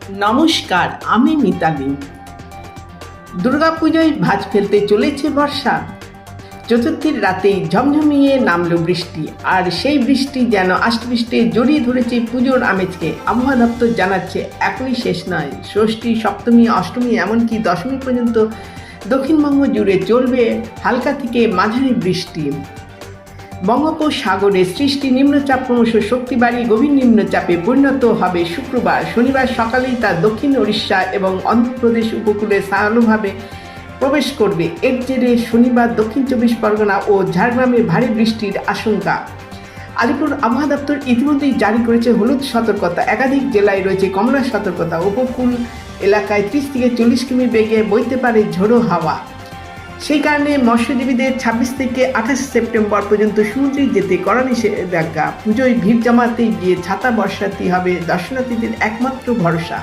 নমস্কার, আমি মিতালি। দুর্গাপুজোয় ভাঁজ ফেলতে চলেছে বর্ষা। চতুর্থীর রাতেই ঝমঝমিয়ে নামলো বৃষ্টি, আর সেই বৃষ্টি যেন আষ্টবৃষ্টি জড়িয়ে ধরেছে পুজোর আমেজকে। আবহাওয়া দপ্তর জানাচ্ছে এখনই শেষ নয়, ষষ্ঠী, সপ্তমী, অষ্টমী এমনকি দশমী পর্যন্ত দক্ষিণবঙ্গ জুড়ে চলবে হালকা থেকে মাঝারি বৃষ্টি। বঙ্গোপসাগরে সৃষ্টি নিম্নচাপ ক্রমশ শক্তি বাড়িয়ে গভীর নিম্নচাপে পরিণত হবে শুক্রবার। শনিবার সকালেই তা দক্ষিণ ওড়িশা এবং অন্ধ্রপ্রদেশ উপকূলে স্থানীয়ভাবে প্রবেশ করবে। এর জেরে শনিবার দক্ষিণ চব্বিশ পরগনা ও ঝাড়গ্রামে ভারী বৃষ্টির আশঙ্কা। আলিপুর আবহাওয়া দপ্তর ইতিমধ্যেই জারি করেছে হলুদ সতর্কতা। একাধিক জেলায় রয়েছে কমলা সতর্কতা। উপকূল এলাকায় 30 থেকে 40 কিমি বেগে বইতে পারে ঝোড়ো হাওয়া। সেই কারণে মৎস্যজীবীদের 26 থেকে 28 সেপ্টেম্বর পর্যন্ত সমুদ্রে যেতে কড়া নিষেধাজ্ঞা। পুজোয় ভিড় জমাতে গিয়ে ছাতা বর্ষাতেই হবে দর্শনার্থীদের একমাত্র ভরসা।